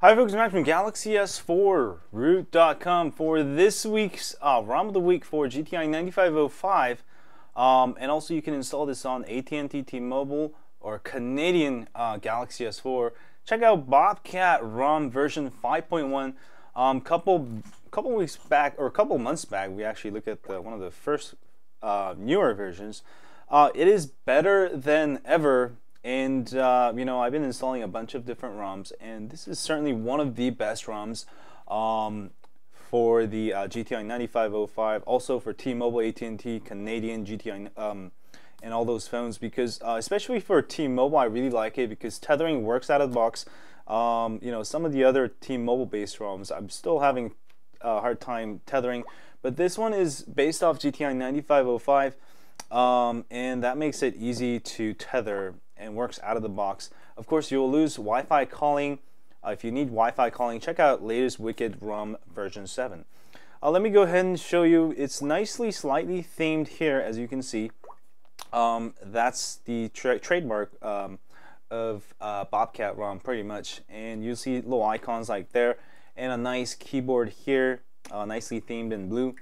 Hi folks, I'm back from Galaxy S4 root.com for this week's ROM of the week for GTI 9505. And also you can install this on AT&T, T-Mobile, or Canadian Galaxy S4. Check out BobCat ROM version 5.1. Couple weeks back, or a couple months back, we actually looked at one of the first newer versions. It is better than ever. And you know, I've been installing a bunch of different ROMs, and this is certainly one of the best ROMs for the GTI 9505, also for T-Mobile, AT&T, Canadian, GTI, and all those phones, because especially for T-Mobile, I really like it because tethering works out of the box. You know, some of the other T-Mobile based ROMs, I'm still having a hard time tethering, but this one is based off GTI 9505, and that makes it easy to tether and works out of the box. Of course, you'll lose Wi-Fi calling. If you need Wi-Fi calling, check out latest Wicked ROM version 7. Let me go ahead and show you. It's nicely, slightly themed here, as you can see. That's the trademark of BobCat ROM, pretty much. And you see little icons like there, and a nice keyboard here, nicely themed in blue.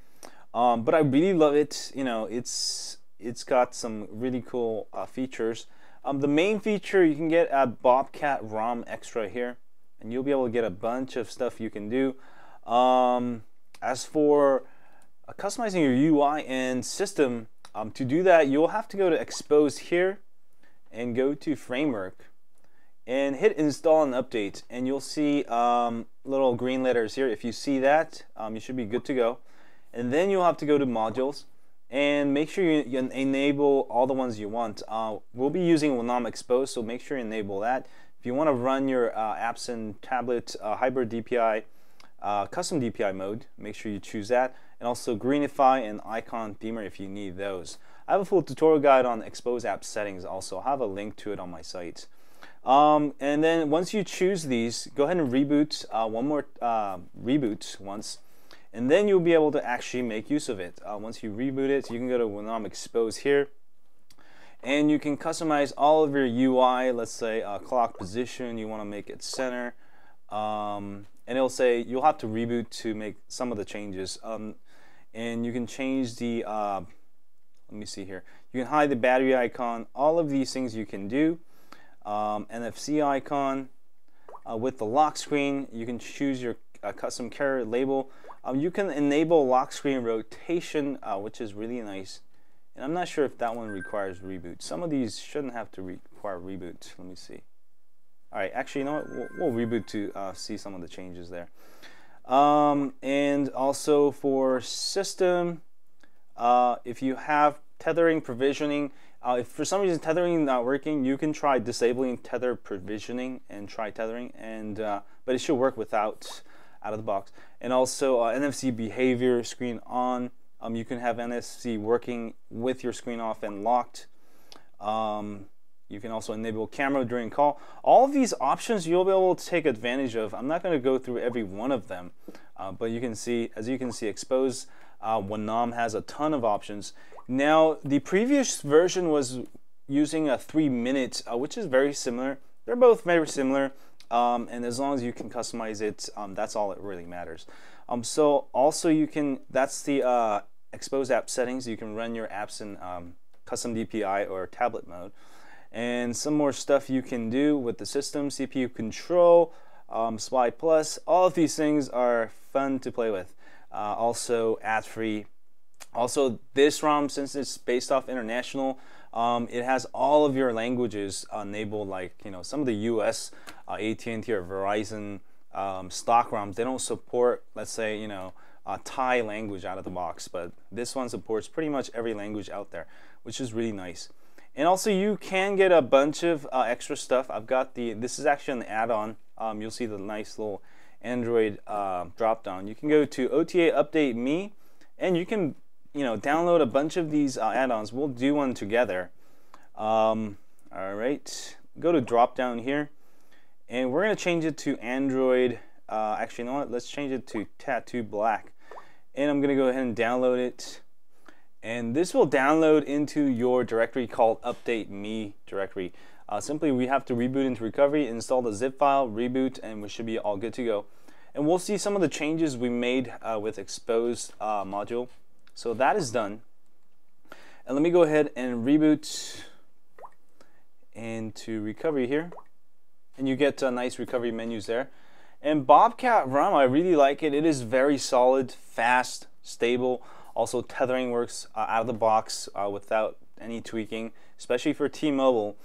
But I really love it. You know, it's got some really cool features. The main feature you can get at BobCat ROM Extra here, and you'll be able to get a bunch of stuff you can do. As for customizing your UI and system, to do that you'll have to go to Expose here and go to Framework and hit Install and Update, and you'll see little green letters here. If you see that, you should be good to go. And then you'll have to go to Modules and make sure you enable all the ones you want. We'll be using Winam Expose, so make sure you enable that. If you want to run your apps in tablet, hybrid DPI, custom DPI mode, make sure you choose that. And also Greenify and Icon Themer if you need those. I have a full tutorial guide on Expose app settings also. I'll have a link to it on my site. And then once you choose these, go ahead and reboot reboot once. And then you'll be able to actually make use of it. Once you reboot it, you can go to Winam Expose here, and you can customize all of your UI. Let's say clock position, you want to make it center, and it'll say you'll have to reboot to make some of the changes. And you can change the, let me see here, you can hide the battery icon, all of these things you can do. NFC icon, with the lock screen, you can choose your custom carrier label. You can enable lock screen rotation, which is really nice. And I'm not sure if that one requires reboot. Some of these shouldn't have to require reboot. Let me see. All right, actually, you know what? We'll reboot to see some of the changes there. And also for system, if you have tethering provisioning, if for some reason tethering is not working, you can try disabling tether provisioning and try tethering, and but it should work without out of the box. And also NFC behavior screen on. You can have NFC working with your screen off and locked. You can also enable camera during call. All of these options you'll be able to take advantage of. I'm not going to go through every one of them, but you can see, as you can see, Expose Winam has a ton of options. Now, the previous version was using a 3-minute, which is very similar. They're both very similar. And as long as you can customize it, that's all that really matters. So also you can, that's the Expose app settings. You can run your apps in custom DPI or tablet mode. And some more stuff you can do with the system, CPU control, SWI Plus. All of these things are fun to play with. Also ad-free. Also this ROM, since it's based off international, it has all of your languages enabled, like, you know, some of the US AT&T or Verizon stock ROMs, they don't support, let's say, you know, Thai language out of the box, but this one supports pretty much every language out there, which is really nice. And also you can get a bunch of extra stuff. I've got this is actually an add-on. You'll see the nice little Android drop down. You can go to OTA Update Me, and you can, you know, download a bunch of these add-ons. We'll do one together. All right, go to drop down here, and we're going to change it to Android. Actually, you know what? Let's change it to Tattoo Black, and I'm going to go ahead and download it. And this will download into your directory called Update Me directory. Simply we have to reboot into recovery, install the zip file, reboot, and we should be all good to go. And we'll see some of the changes we made with exposed module. So that is done. And let me go ahead and reboot into recovery here. And you get nice recovery menus there. And BobCat ROM, I really like it. It is very solid, fast, stable. Also tethering works out of the box without any tweaking, especially for T-Mobile.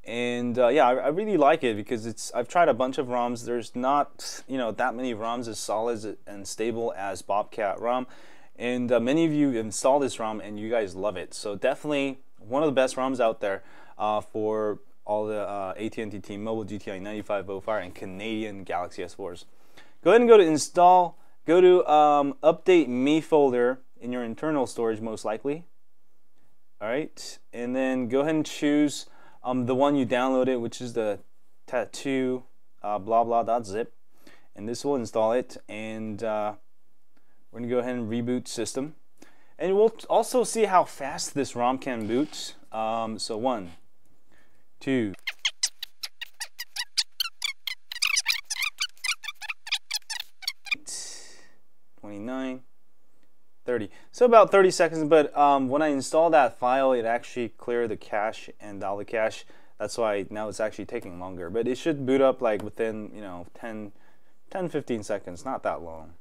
And yeah, I really like it because I've tried a bunch of ROMs. There's not that many ROMs as solid and stable as BobCat ROM. And many of you install this ROM and you guys love it. So definitely one of the best ROMs out there for all the AT&T T-Mobile GTI 9505 and Canadian Galaxy S4s. Go ahead and go to install. Go to update me folder in your internal storage most likely. All right, and then go ahead and choose the one you downloaded, which is the tattoo blah blah.zip, and this will install it. And we're gonna go ahead and reboot system, and we'll also see how fast this ROM can boot. So 1, 2, 29, 30. So about 30 seconds, but when I install that file, it actually cleared the cache and all the cache. That's why now it's actually taking longer, but it should boot up like within 10-15 seconds, not that long.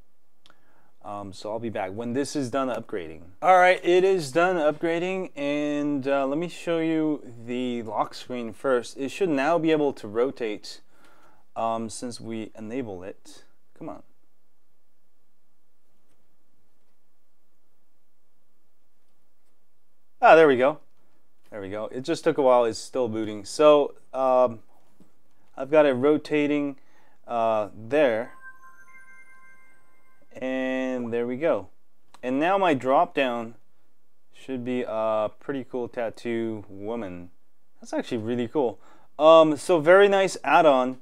So I'll be back when this is done upgrading. Alright, it is done upgrading, and let me show you the lock screen first. It should now be able to rotate since we enable it. Come on. Ah, there we go. There we go. It just took a while. It's still booting. So I've got it rotating there. And there we go. And now my drop down should be a pretty cool tattoo woman. That's actually really cool. So very nice add-on.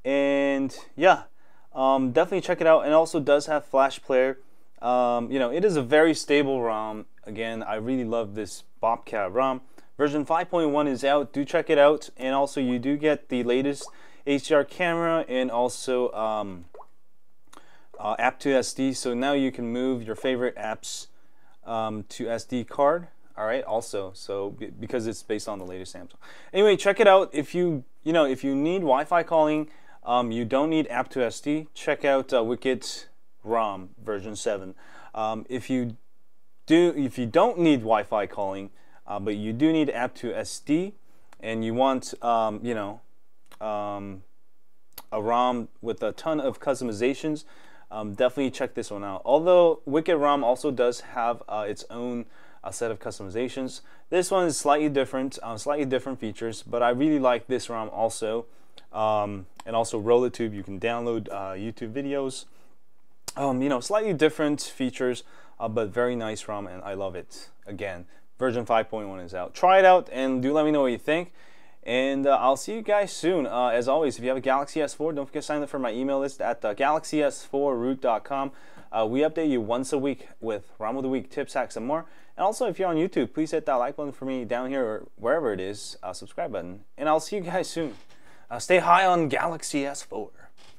And yeah, definitely check it out. And also does have Flash Player. It is a very stable ROM. Again, I really love this BobCat ROM. Version 5.1 is out. Do check it out. And also you do get the latest HDR camera and also app to SD. So now you can move your favorite apps to SD card. All right. Also, so because it's based on the latest Samsung. Anyway, check it out. If you need Wi-Fi calling, you don't need app to SD. Check out Wicket ROM version 7. If you don't need Wi-Fi calling, but you do need app to SD, and you want a ROM with a ton of customizations, definitely check this one out. Although Wicket ROM also does have its own set of customizations, this one is slightly different features, but I really like this ROM also. And also RollaTube, you can download YouTube videos. Slightly different features, but very nice ROM, and I love it. Again, version 5.1 is out. Try it out and do let me know what you think. And I'll see you guys soon. As always, if you have a Galaxy S4, don't forget to sign up for my email list at galaxys4root.com. We update you once a week with ROM of the Week tips, hacks, and more. And also, if you're on YouTube, please hit that like button for me down here or wherever it is, subscribe button. And I'll see you guys soon. Stay high on Galaxy S4.